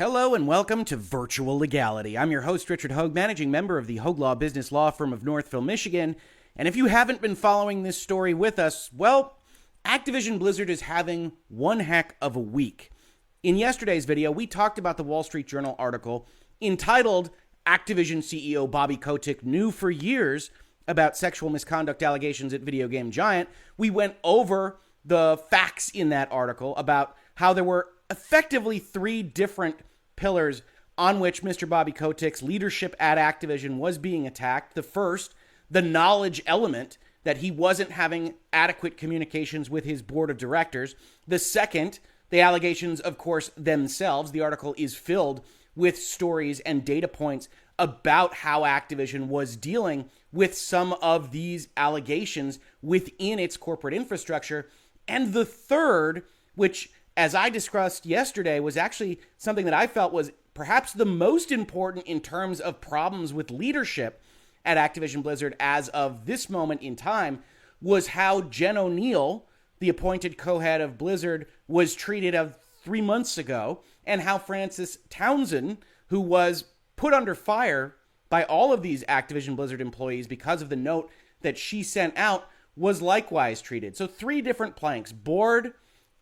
Hello and welcome to Virtual Legality. I'm your host, Richard Hogue, managing member of the Hogue Law Business Law Firm of Northville, Michigan. And if you haven't been following this story with us, well, Activision Blizzard is having one heck of a week. In yesterday's video, we talked about the Wall Street Journal article entitled Activision CEO Bobby Kotick Knew for Years About Sexual Misconduct Allegations at Video Game Giant. We went over the facts in that article about how there were effectively three different pillars on which Mr. Bobby Kotick's leadership at Activision was being attacked. The first, the knowledge element, that he wasn't having adequate communications with his board of directors. The second, the allegations, of course, themselves. The article is filled with stories and data points about how Activision was dealing with some of these allegations within its corporate infrastructure. And the third, which, as I discussed yesterday, was actually something that I felt was perhaps the most important in terms of problems with leadership at Activision Blizzard as of this moment in time, was how Jen O'Neill, the appointed co-head of Blizzard, was treated 3 months ago, and how Frances Townsend, who was put under fire by all of these Activision Blizzard employees because of the note that she sent out, was likewise treated. So three different planks: board,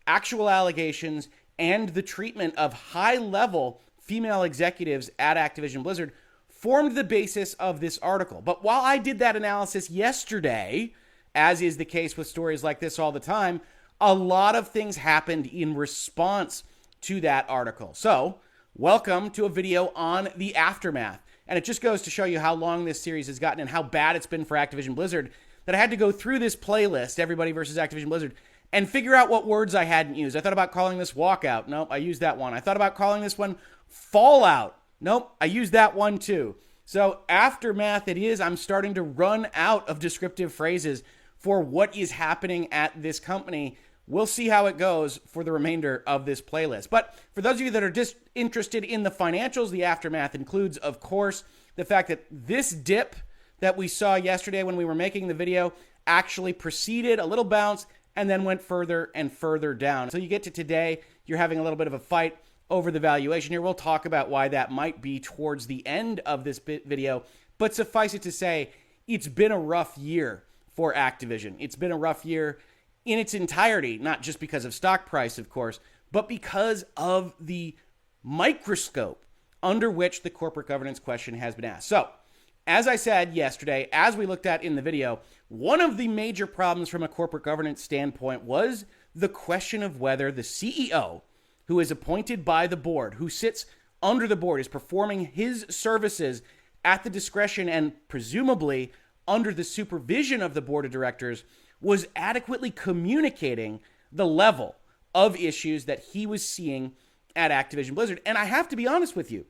actual allegations, and the treatment of high-level female executives at Activision Blizzard formed the basis of this article. But while I did that analysis yesterday, as is the case with stories like this all the time, a lot of things happened in response to that article. So, welcome to a video on the aftermath. And it just goes to show you how long this series has gotten and how bad it's been for Activision Blizzard that I had to go through this playlist, Everybody versus Activision Blizzard, and figure out what words I hadn't used. I thought about calling this Walkout. Nope, I used that one. I thought about calling this one Fallout. Nope, I used that one too. So aftermath it is. I'm starting to run out of descriptive phrases for what is happening at this company. We'll see how it goes for the remainder of this playlist. But for those of you that are just interested in the financials, the aftermath includes, of course, the fact that this dip that we saw yesterday when we were making the video actually preceded a little bounce and then went further and further down. So you get to today, you're having a little bit of a fight over the valuation here. We'll talk about why that might be towards the end of this video. But suffice it to say, it's been a rough year for Activision. It's been a rough year in its entirety, not just because of stock price, of course, but because of the microscope under which the corporate governance question has been asked. So, as I said yesterday, as we looked at in the video, one of the major problems from a corporate governance standpoint was the question of whether the CEO, who is appointed by the board, who sits under the board, is performing his services at the discretion and presumably under the supervision of the board of directors, was adequately communicating the level of issues that he was seeing at Activision Blizzard. And I have to be honest with you,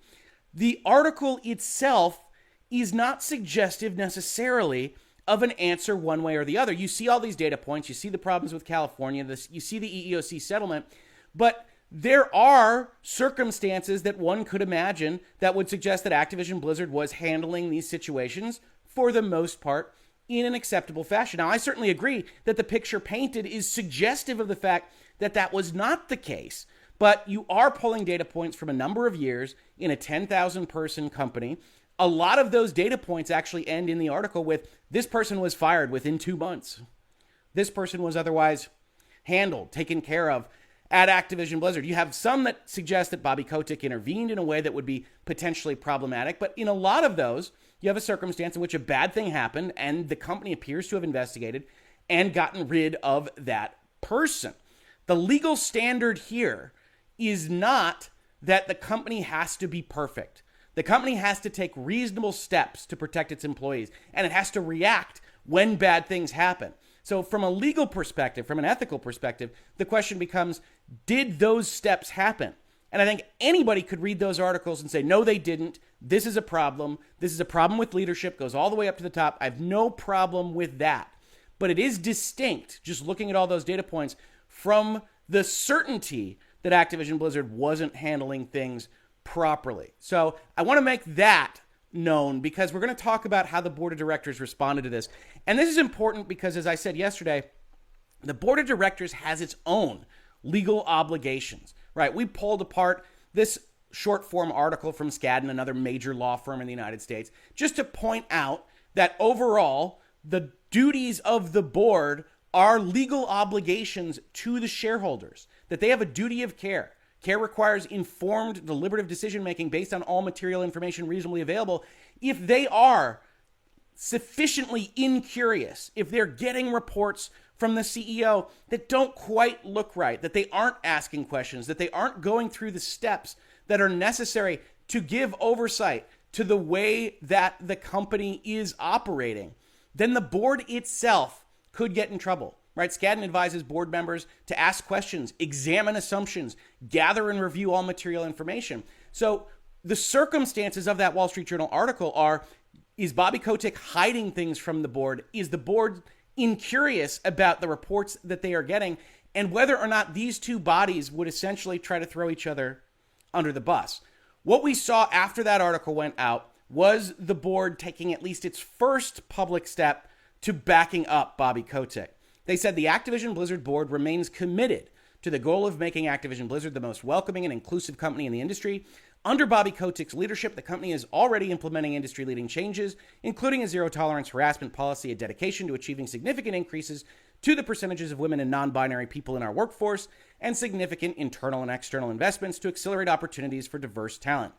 the article itself is not suggestive necessarily of an answer one way or the other. You see all these data points, you see the problems with California, you see the EEOC settlement, but there are circumstances that one could imagine that would suggest that Activision Blizzard was handling these situations, for the most part, in an acceptable fashion. Now, I certainly agree that the picture painted is suggestive of the fact that that was not the case, but you are pulling data points from a number of years in a 10,000-person company. A lot of those data points actually end in the article with, this person was fired within 2 months. This person was otherwise handled, taken care of at Activision Blizzard. You have some that suggest that Bobby Kotick intervened in a way that would be potentially problematic, but in a lot of those, you have a circumstance in which a bad thing happened and the company appears to have investigated and gotten rid of that person. The legal standard here is not that the company has to be perfect. The company has to take reasonable steps to protect its employees, and it has to react when bad things happen. So from a legal perspective, from an ethical perspective, the question becomes, did those steps happen? And I think anybody could read those articles and say, no, they didn't. This is a problem. This is a problem with leadership, goes all the way up to the top. I have no problem with that. But it is distinct, just looking at all those data points, from the certainty that Activision Blizzard wasn't handling things properly. So I want to make that known because we're going to talk about how the board of directors responded to this. And this is important because, as I said yesterday, the board of directors has its own legal obligations, right? We pulled apart this short form article from Skadden, another major law firm in the United States, just to point out that overall, the duties of the board are legal obligations to the shareholders, that they have a duty of care. Care requires informed, deliberative decision-making based on all material information reasonably available. If they are sufficiently incurious, if they're getting reports from the CEO that don't quite look right, that they aren't asking questions, that they aren't going through the steps that are necessary to give oversight to the way that the company is operating, then the board itself could get in trouble, right? Skadden advises board members to ask questions, examine assumptions, gather and review all material information. So the circumstances of that Wall Street Journal article are, is Bobby Kotick hiding things from the board? Is the board incurious about the reports that they are getting? And whether or not these two bodies would essentially try to throw each other under the bus. What we saw after that article went out was the board taking at least its first public step to backing up Bobby Kotick. They said the Activision Blizzard board remains committed to the goal of making Activision Blizzard the most welcoming and inclusive company in the industry. Under Bobby Kotick's leadership, the company is already implementing industry-leading changes, including a zero-tolerance harassment policy, a dedication to achieving significant increases to the percentages of women and non-binary people in our workforce, and significant internal and external investments to accelerate opportunities for diverse talent.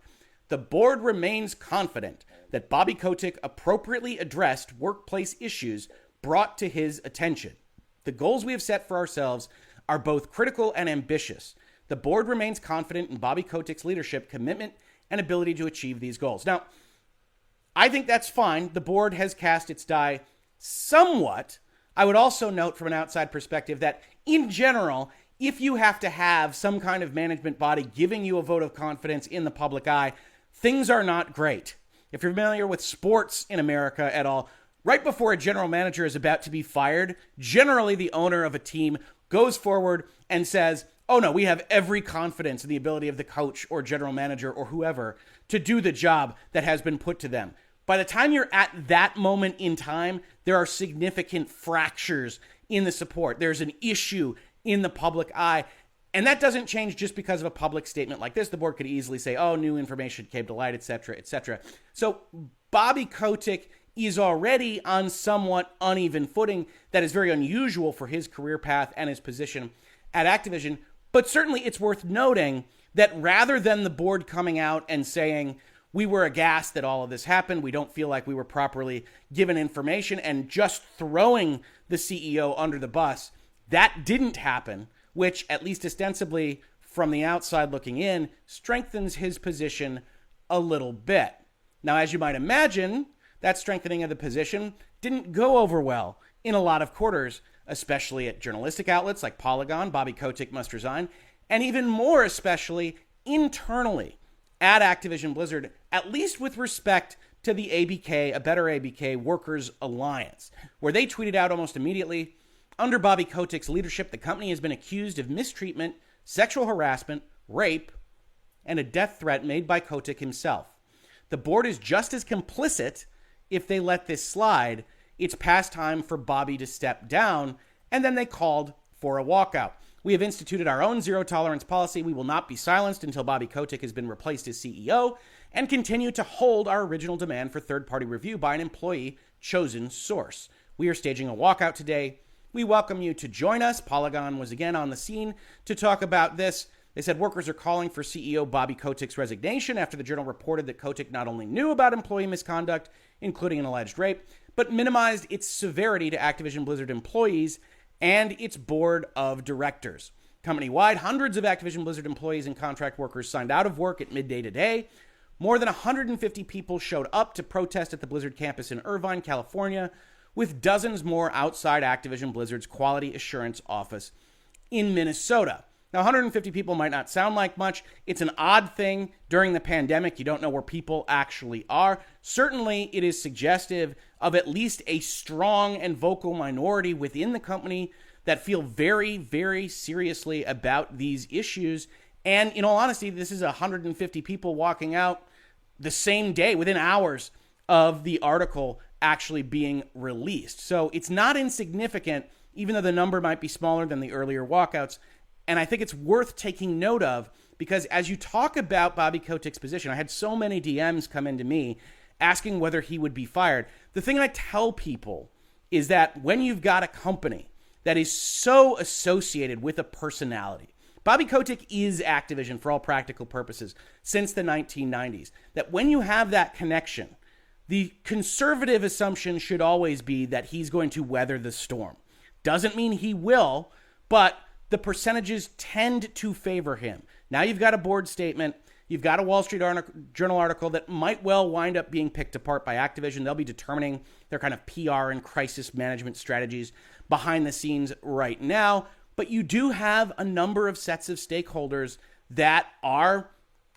The board remains confident that Bobby Kotick appropriately addressed workplace issues brought to his attention. The goals we have set for ourselves are both critical and ambitious. The board remains confident in Bobby Kotick's leadership, commitment, and ability to achieve these goals. Now, I think that's fine. The board has cast its die somewhat. I would also note from an outside perspective that, in general, if you have to have some kind of management body giving you a vote of confidence in the public eye, things are not great. If you're familiar with sports in America at all, right before a general manager is about to be fired, generally the owner of a team goes forward and says, oh no, we have every confidence in the ability of the coach or general manager or whoever to do the job that has been put to them. By the time you're at that moment in time, there are significant fractures in the support. There's an issue in the public eye. And that doesn't change just because of a public statement like this. The board could easily say, oh, new information came to light, et cetera, et cetera. So Bobby Kotick is already on somewhat uneven footing. That is very unusual for his career path and his position at Activision. But certainly it's worth noting that rather than the board coming out and saying, we were aghast that all of this happened, we don't feel like we were properly given information, and just throwing the CEO under the bus, that didn't happen, which, at least ostensibly from the outside looking in, strengthens his position a little bit. Now, as you might imagine, that strengthening of the position didn't go over well in a lot of quarters, especially at journalistic outlets like Polygon. Bobby Kotick must resign, and even more especially internally at Activision Blizzard, at least with respect to the ABK, a Better ABK Workers Alliance, where they tweeted out almost immediately, under Bobby Kotick's leadership, the company has been accused of mistreatment, sexual harassment, rape, and a death threat made by Kotick himself. The board is just as complicit if they let this slide. It's past time for Bobby to step down, and then they called for a walkout. We have instituted our own zero-tolerance policy. We will not be silenced until Bobby Kotick has been replaced as CEO, and continue to hold our original demand for third-party review by an employee-chosen source. We are staging a walkout today. We welcome you to join us. Polygon was again on the scene to talk about this. They said workers are calling for CEO Bobby Kotick's resignation after the Journal reported that Kotick not only knew about employee misconduct, including an alleged rape, but minimized its severity to Activision Blizzard employees and its board of directors. Company-wide, hundreds of Activision Blizzard employees and contract workers signed out of work at midday today. More than 150 people showed up to protest at the Blizzard campus in Irvine, California, with dozens more outside Activision Blizzard's quality assurance office in Minnesota. Now, 150 people might not sound like much. It's an odd thing during the pandemic. You don't know where people actually are. Certainly, it is suggestive of at least a strong and vocal minority within the company that feel very, very seriously about these issues. And in all honesty, this is 150 people walking out the same day, within hours of the article actually being released. So it's not insignificant, even though the number might be smaller than the earlier walkouts. And I think it's worth taking note of because as you talk about Bobby Kotick's position, I had so many DMs come into me asking whether he would be fired. The thing I tell people is that when you've got a company that is so associated with a personality, Bobby Kotick is Activision for all practical purposes since the 1990s, that when you have that connection, the conservative assumption should always be that he's going to weather the storm. Doesn't mean he will, but the percentages tend to favor him. Now you've got a board statement. You've got a Wall Street Journal article that might well wind up being picked apart by Activision. They'll be determining their kind of PR and crisis management strategies behind the scenes right now. But you do have a number of sets of stakeholders that are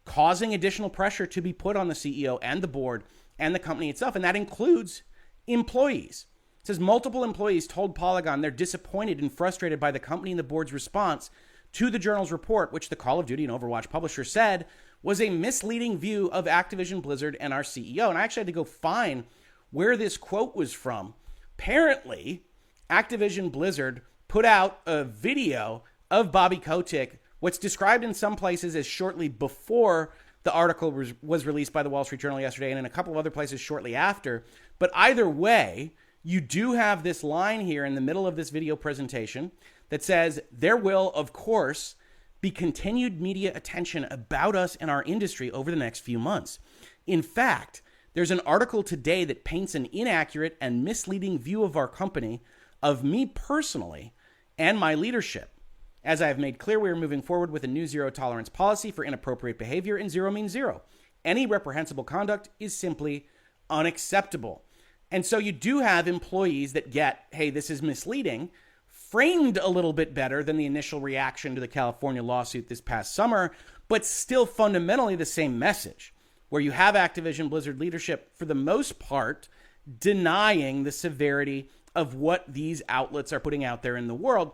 causing additional pressure to be put on the CEO and the board and the company itself. And that includes employees. It says multiple employees told Polygon they're disappointed and frustrated by the company and the board's response to the Journal's report, which the Call of Duty and Overwatch publisher said was a misleading view of Activision Blizzard and our CEO. And I actually had to go find where this quote was from. Apparently, Activision Blizzard put out a video of Bobby Kotick, what's described in some places as shortly before the article was released by the Wall Street Journal yesterday, and in a couple of other places shortly after. But either way, you do have this line here in the middle of this video presentation that says, there will, of course, be continued media attention about us and our industry over the next few months. In fact, there's an article today that paints an inaccurate and misleading view of our company, of me personally, and my leadership. As I have made clear, we are moving forward with a new zero tolerance policy for inappropriate behavior, and zero means zero. Any reprehensible conduct is simply unacceptable. And so you do have employees that get, hey, this is misleading, framed a little bit better than the initial reaction to the California lawsuit this past summer, but still fundamentally the same message, where you have Activision Blizzard leadership, for the most part, denying the severity of what these outlets are putting out there in the world.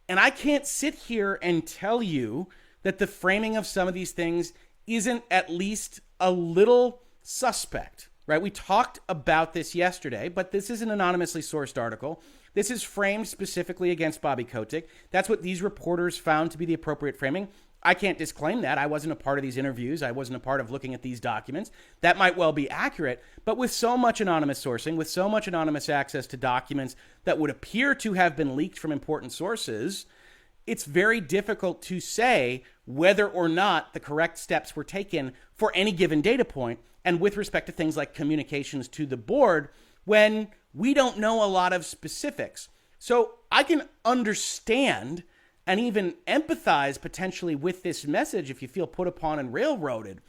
And I can't sit here and tell you that the framing of some of these things isn't at least a little suspect, right? We talked about this yesterday, but this is an anonymously sourced article. This is framed specifically against Bobby Kotick. That's what these reporters found to be the appropriate framing. I can't disclaim that. I wasn't a part of these interviews. I wasn't a part of looking at these documents. That might well be accurate, but with so much anonymous sourcing, with so much anonymous access to documents that would appear to have been leaked from important sources, it's very difficult to say whether or not the correct steps were taken for any given data point, and with respect to things like communications to the board, when we don't know a lot of specifics. So I can understand and even empathize potentially with this message if you feel put upon and railroaded.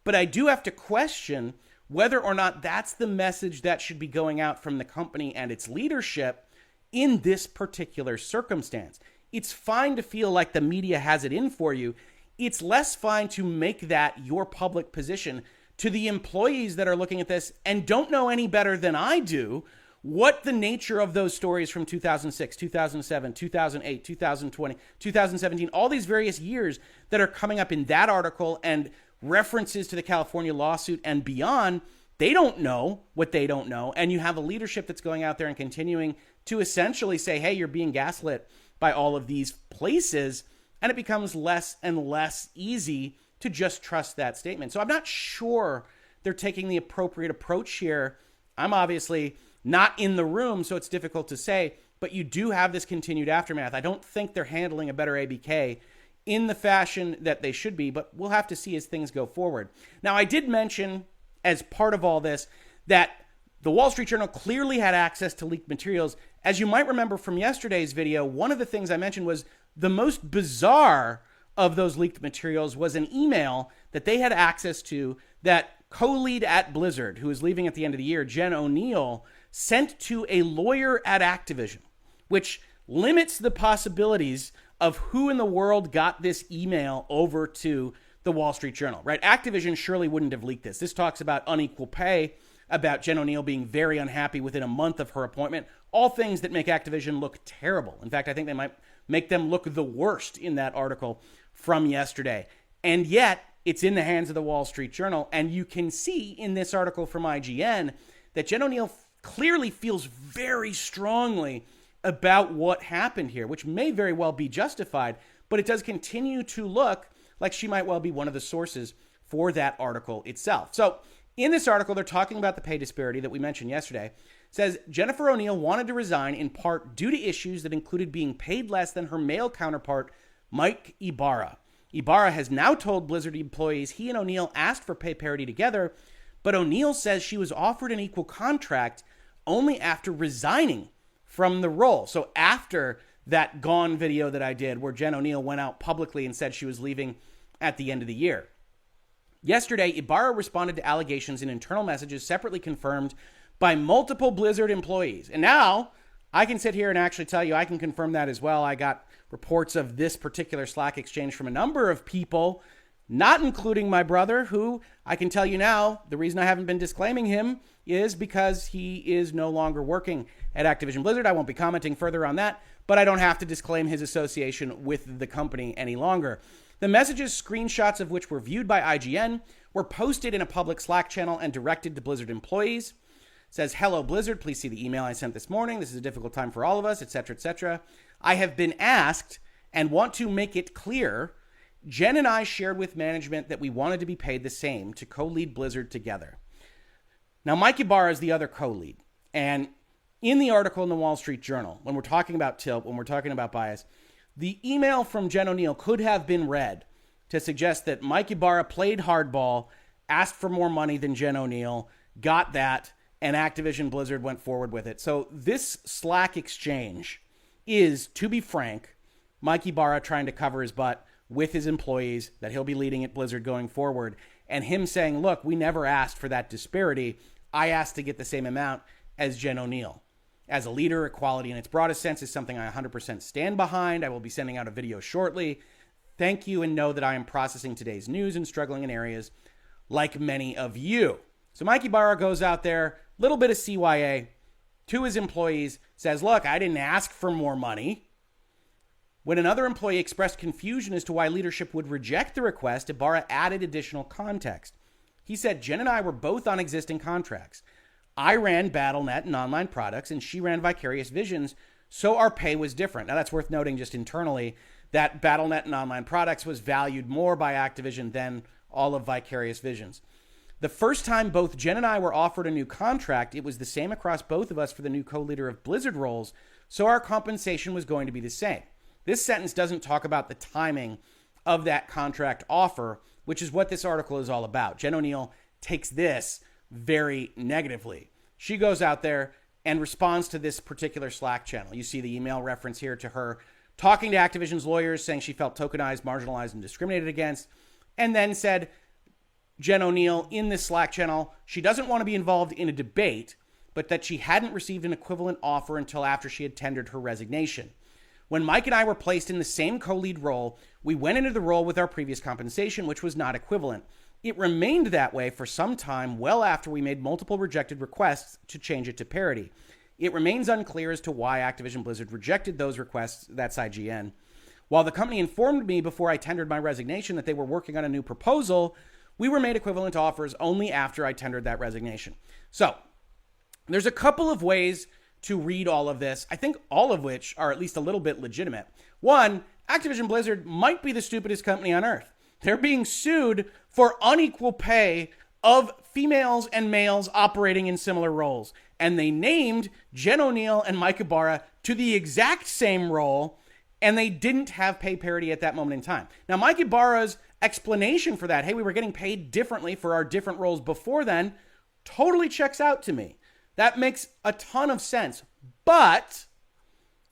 But I do have to question whether or not that's the message that should be going out from the company and its leadership in this particular circumstance. It's fine to feel like the media has it in for you. It's less fine to make that your public position to the employees that are looking at this and don't know any better than I do what the nature of those stories from 2006, 2007, 2008, 2020, 2017, all these various years that are coming up in that article and references to the California lawsuit and beyond. They don't know what they don't know. And you have a leadership that's going out there and continuing to essentially say, hey, you're being gaslit by all of these places. And it becomes less and less easy to just trust that statement. So I'm not sure they're taking the appropriate approach here. I'm obviously not in the room, so it's difficult to say, but you do have this continued aftermath. I don't think they're handling a better ABK in the fashion that they should be, but we'll have to see as things go forward. Now, I did mention as part of all this that the Wall Street Journal clearly had access to leaked materials. As you might remember from yesterday's video, one of the things I mentioned was the most bizarre of those leaked materials was an email that they had access to that co-lead at Blizzard, who is leaving at the end of the year, Jen O'Neill, sent to a lawyer at Activision, which limits the possibilities of who in the world got this email over to the Wall Street Journal, right? Activision surely wouldn't have leaked this. This talks about unequal pay, about Jen O'Neill being very unhappy within a month of her appointment, all things that make Activision look terrible. In fact, I think they might make them look the worst in that article from yesterday. And yet, it's in the hands of the Wall Street Journal, and you can see in this article from IGN that Jen O'Neill clearly feels very strongly about what happened here, which may very well be justified, but it does continue to look like she might well be one of the sources for that article itself. So in this article, they're talking about the pay disparity that we mentioned yesterday. It says Jennifer O'Neill wanted to resign in part due to issues that included being paid less than her male counterpart, Mike Ibarra. Ibarra has now told Blizzard employees he and O'Neill asked for pay parity together, but O'Neill says she was offered an equal contract only after resigning from the role. So after that Gone video that I did where Jen O'Neill went out publicly and said she was leaving at the end of the year. Yesterday, Ibarra responded to allegations in internal messages separately confirmed by multiple Blizzard employees. And now I can sit here and actually tell you I can confirm that as well. I got reports of this particular Slack exchange from a number of people, not including my brother, who I can tell you now, the reason I haven't been disclaiming him is because he is no longer working at Activision Blizzard. I won't be commenting further on that, but I don't have to disclaim his association with the company any longer. The messages, screenshots of which were viewed by IGN, were posted in a public Slack channel and directed to Blizzard employees. It says, "Hello, Blizzard. Please see the email I sent this morning. This is a difficult time for all of us, etc., etc. I have been asked and want to make it clear. Jen and I shared with management that we wanted to be paid the same to co-lead Blizzard together." Now, Mike Ibarra is the other co-lead. And in the article in the Wall Street Journal, when we're talking about tilt, when we're talking about bias, the email from Jen O'Neill could have been read to suggest that Mike Ibarra played hardball, asked for more money than Jen O'Neill, got that, and Activision Blizzard went forward with it. So this Slack exchange is, to be frank, Mike Ibarra trying to cover his butt with his employees that he'll be leading at Blizzard going forward, and him saying, look, we never asked for that disparity. I asked to get the same amount as Jen O'Neill. As a leader, equality in its broadest sense is something I 100% stand behind. I will be sending out a video shortly. Thank you, and know that I am processing today's news and struggling in areas like many of you. So Mike Ibarra goes out there, little bit of CYA, to his employees, says, look, I didn't ask for more money. When another employee expressed confusion as to why leadership would reject the request, Ibarra added additional context. He said, Jen and I were both on existing contracts. I ran Battle.net and online products, and she ran Vicarious Visions, so our pay was different. Now, that's worth noting just internally that Battle.net and online products was valued more by Activision than all of Vicarious Visions. The first time both Jen and I were offered a new contract, it was the same across both of us for the new co-leader of Blizzard roles, so our compensation was going to be the same. This sentence doesn't talk about the timing of that contract offer, which is what this article is all about. Jen O'Neill takes this very negatively. She goes out there and responds to this particular Slack channel. You see the email reference here to her talking to Activision's lawyers, saying she felt tokenized, marginalized, and discriminated against, and then said, Jen O'Neill in this Slack channel, she doesn't want to be involved in a debate, but that she hadn't received an equivalent offer until after she had tendered her resignation. When Mike and I were placed in the same co-lead role, we went into the role with our previous compensation, which was not equivalent. It remained that way for some time, well after we made multiple rejected requests to change it to parity. It remains unclear as to why Activision Blizzard rejected those requests, that's IGN. While the company informed me before I tendered my resignation that they were working on a new proposal, we were made equivalent offers only after I tendered that resignation. So, there's a couple of ways to read all of this, I think all of which are at least a little bit legitimate. One, Activision Blizzard might be the stupidest company on earth. They're being sued for unequal pay of females and males operating in similar roles. And they named Jen O'Neill and Mike Ibarra to the exact same role, and they didn't have pay parity at that moment in time. Now, Mike Ibarra's explanation for that, hey, we were getting paid differently for our different roles before then, totally checks out to me. That makes a ton of sense. But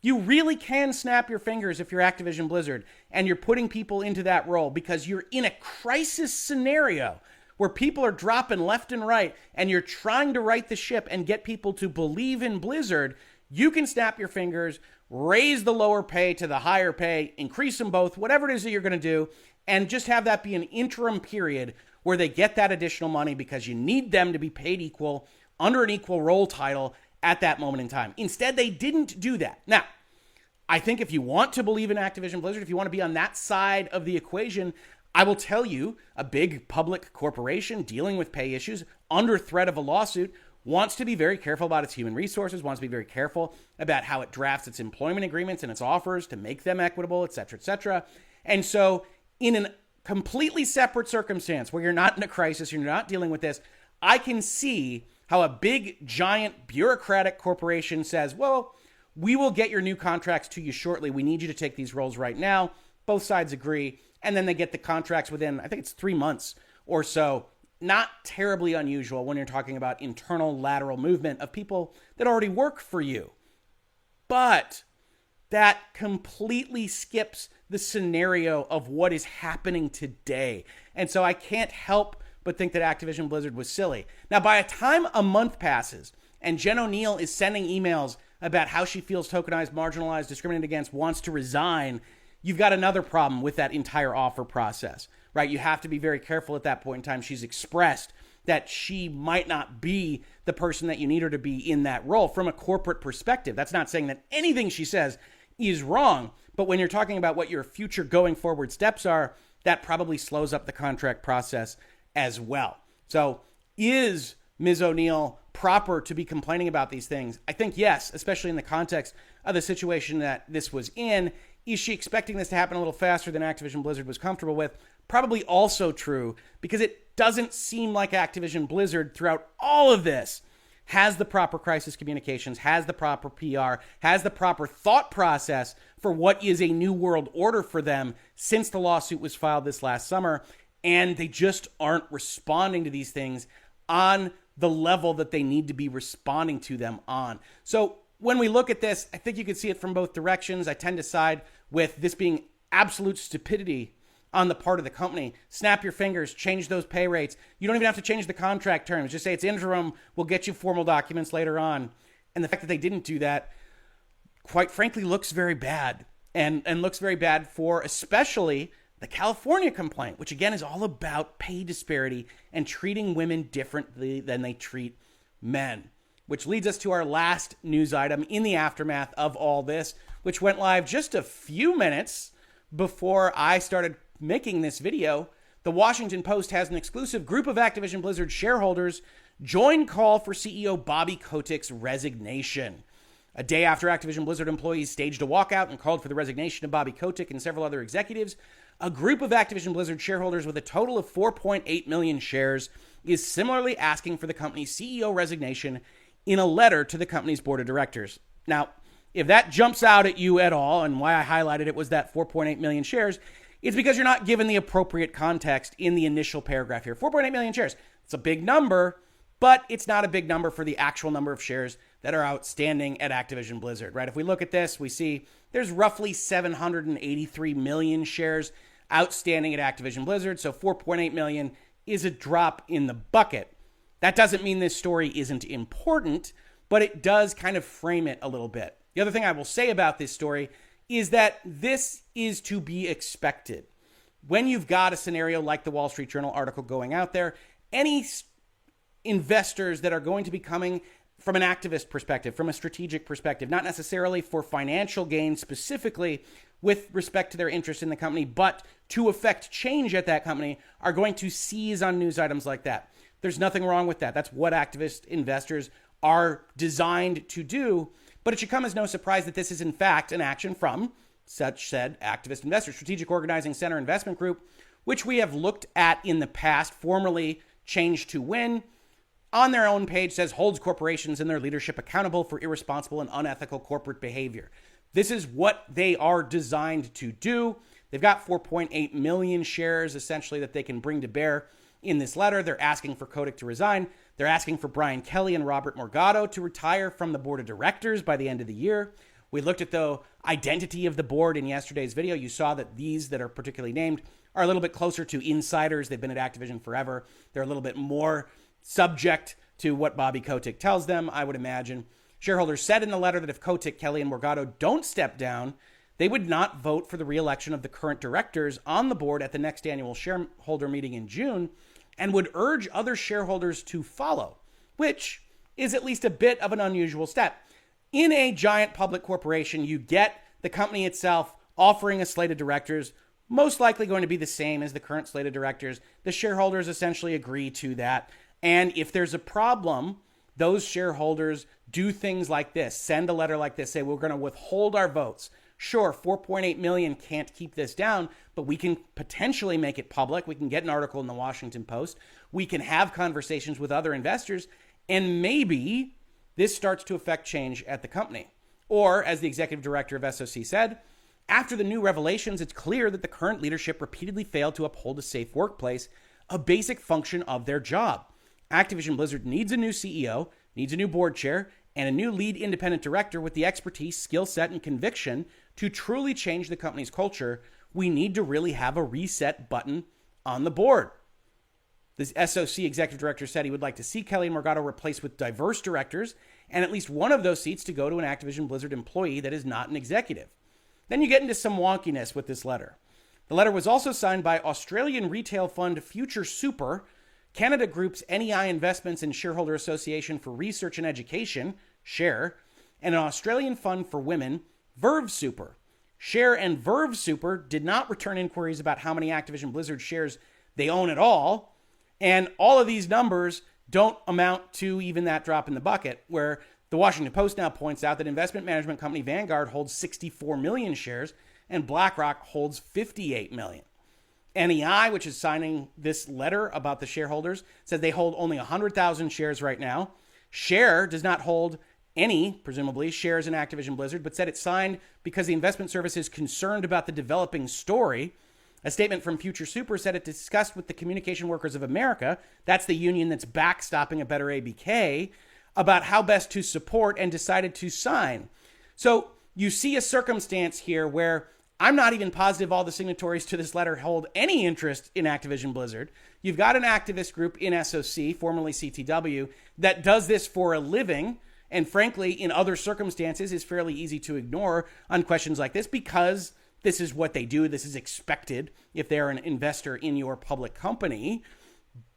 you really can snap your fingers if you're Activision Blizzard and you're putting people into that role because you're in a crisis scenario where people are dropping left and right and you're trying to right the ship and get people to believe in Blizzard. You can snap your fingers, raise the lower pay to the higher pay, increase them both, whatever it is that you're going to do, and just have that be an interim period where they get that additional money because you need them to be paid equal under an equal role title at that moment in time. Instead, they didn't do that. Now, I think if you want to believe in Activision Blizzard, if you want to be on that side of the equation, I will tell you a big public corporation dealing with pay issues under threat of a lawsuit wants to be very careful about its human resources, wants to be very careful about how it drafts its employment agreements and its offers to make them equitable, et cetera, et cetera. And so in a completely separate circumstance where you're not in a crisis, you're not dealing with this, I can see how a big, giant, bureaucratic corporation says, well, we will get your new contracts to you shortly. We need you to take these roles right now. Both sides agree. And then they get the contracts within, I think it's 3 months or so. Not terribly unusual when you're talking about internal lateral movement of people that already work for you. But that completely skips the scenario of what is happening today. And so I can't help but think that Activision Blizzard was silly. Now, by the time a month passes and Jen O'Neill is sending emails about how she feels tokenized, marginalized, discriminated against, wants to resign, you've got another problem with that entire offer process, right? You have to be very careful at that point in time. She's expressed that she might not be the person that you need her to be in that role from a corporate perspective. That's not saying that anything she says is wrong, but when you're talking about what your future going forward steps are, that probably slows up the contract process as well. So is Ms. O'Neill proper to be complaining about these things? I think yes, especially in the context of the situation that this was in. Is she expecting this to happen a little faster than Activision Blizzard was comfortable with? Probably also true, because it doesn't seem like Activision Blizzard throughout all of this has the proper crisis communications, has the proper PR, has the proper thought process for what is a new world order for them since the lawsuit was filed this last summer. And they just aren't responding to these things on the level that they need to be responding to them on. So when we look at this, I think you can see it from both directions. I tend to side with this being absolute stupidity on the part of the company. Snap your fingers, change those pay rates. You don't even have to change the contract terms. Just say it's interim. We'll get you formal documents later on. And the fact that they didn't do that, quite frankly, looks very bad. And looks very bad for especially the California complaint, which again is all about pay disparity and treating women differently than they treat men. Which leads us to our last news item in the aftermath of all this, which went live just a few minutes before I started making this video. The Washington Post has an exclusive group of Activision Blizzard shareholders join call for CEO Bobby Kotick's resignation. A day after Activision Blizzard employees staged a walkout and called for the resignation of Bobby Kotick and several other executives, a group of Activision Blizzard shareholders with a total of 4.8 million shares is similarly asking for the company's CEO resignation in a letter to the company's board of directors. Now, if that jumps out at you at all, and why I highlighted it was that 4.8 million shares, it's because you're not given the appropriate context in the initial paragraph here. 4.8 million shares. It's a big number, but it's not a big number for the actual number of shares that are outstanding at Activision Blizzard, right? If we look at this, we see there's roughly 783 million shares outstanding at Activision Blizzard, so 4.8 million is a drop in the bucket. That doesn't mean this story isn't important, but it does kind of frame it a little bit. The other thing I will say about this story is that this is to be expected. When you've got a scenario like the Wall Street Journal article going out there, any investors that are going to be coming from an activist perspective, from a strategic perspective, not necessarily for financial gain specifically with respect to their interest in the company, but to affect change at that company, are going to seize on news items like that. There's nothing wrong with that. That's what activist investors are designed to do. But it should come as no surprise that this is in fact an action from such said activist investor, Strategic Organizing Center Investment Group, which we have looked at in the past, formerly Change to Win. On their own page says holds corporations and their leadership accountable for irresponsible and unethical corporate behavior. This is what they are designed to do. They've got 4.8 million shares essentially that they can bring to bear in this letter. They're asking for Kotick to resign. They're asking for Brian Kelly and Robert Morgado to retire from the board of directors by the end of the year. We looked at the identity of the board in yesterday's video. You saw that these that are particularly named are a little bit closer to insiders. They've been at Activision forever. They're a little bit more subject to what Bobby Kotick tells them, I would imagine. Shareholders said in the letter that if Kotick, Kelly, and Morgado don't step down, they would not vote for the re-election of the current directors on the board at the next annual shareholder meeting in June, and would urge other shareholders to follow, which is at least a bit of an unusual step. In a giant public corporation, you get the company itself offering a slate of directors, most likely going to be the same as the current slate of directors. The shareholders essentially agree to that. And if there's a problem, those shareholders do things like this, send a letter like this, say, we're going to withhold our votes Sure, 4.8 million can't keep this down, but we can potentially make it public. We can get an article in the Washington Post. We can have conversations with other investors, and maybe this starts to affect change at the company. Or, as the executive director of SOC said, after the new revelations, it's clear that the current leadership repeatedly failed to uphold a safe workplace, a basic function of their job. Activision Blizzard needs a new CEO, needs a new board chair, and a new lead independent director with the expertise, skill set, and conviction to truly change the company's culture. We need to really have a reset button on the board. The SOC executive director said he would like to see Kelly and Morgado replaced with diverse directors, and at least one of those seats to go to an Activision Blizzard employee that is not an executive. Then you get into some wonkiness with this letter. The letter was also signed by Australian retail fund Future Super, Canada Group's NEI Investments and Shareholder Association for Research and Education, SHARE, and an Australian fund for women, Verve Super. SHARE and Verve Super did not return inquiries about how many Activision Blizzard shares they own at all, and all of these numbers don't amount to even that drop in the bucket, where the Washington Post now points out that investment management company Vanguard holds 64 million shares and BlackRock holds 58 million. NEI, which is signing this letter about the shareholders, says they hold only 100,000 shares right now. Share does not hold any, presumably, shares in Activision Blizzard, but said it signed because the investment service is concerned about the developing story. A statement from Future Super said it discussed with the Communication Workers of America, that's the union that's backstopping a better ABK, about how best to support and decided to sign. So you see a circumstance here where I'm not even positive all the signatories to this letter hold any interest in Activision Blizzard. You've got an activist group in SOC, formerly CTW, that does this for a living, and frankly, in other circumstances, is fairly easy to ignore on questions like this because this is what they do. This is expected if they're an investor in your public company.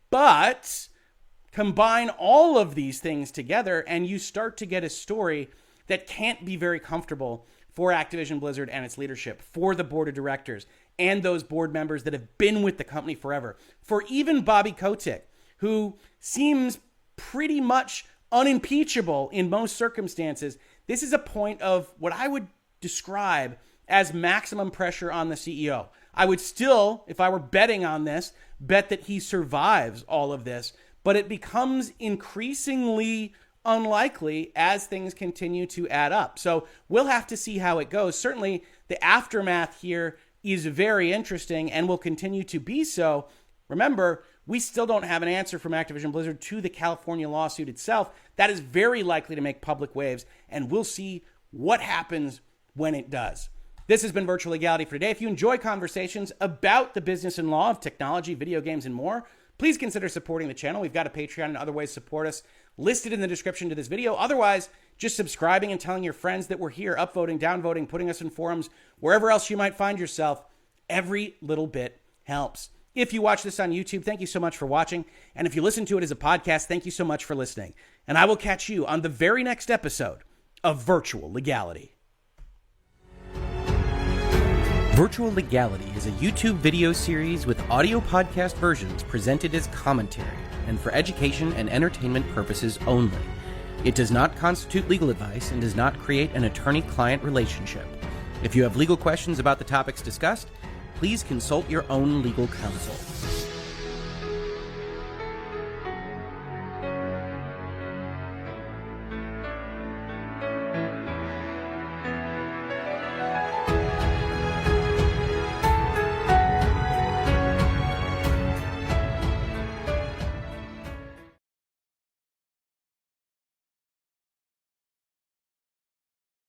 But combine all of these things together, and you start to get a story that can't be very comfortable for Activision Blizzard and its leadership, for the board of directors, and those board members that have been with the company forever. For even Bobby Kotick, who seems pretty much unimpeachable in most circumstances, this is a point of what I would describe as maximum pressure on the CEO. I would still, if I were betting on this, bet that he survives all of this, but it becomes increasingly unlikely as things continue to add up. So we'll have to see how it goes. Certainly, the aftermath here is very interesting and will continue to be so. Remember, we still don't have an answer from Activision Blizzard to the California lawsuit itself. That is very likely to make public waves, and we'll see what happens when it does. This has been Virtual Legality for today. If you enjoy conversations about the business and law of technology, video games, and more, please consider supporting the channel. We've got a Patreon and other ways to support us listed in the description to this video. Otherwise, just subscribing and telling your friends that we're here, upvoting, downvoting, putting us in forums, wherever else you might find yourself. Every little bit helps. If you watch this on YouTube, thank you so much for watching. And if you listen to it as a podcast, thank you so much for listening. And I will catch you on the very next episode of Virtual Legality. Virtual Legality is a YouTube video series with audio podcast versions presented as commentary and for education and entertainment purposes only. It does not constitute legal advice and does not create an attorney-client relationship. If you have legal questions about the topics discussed, please consult your own legal counsel.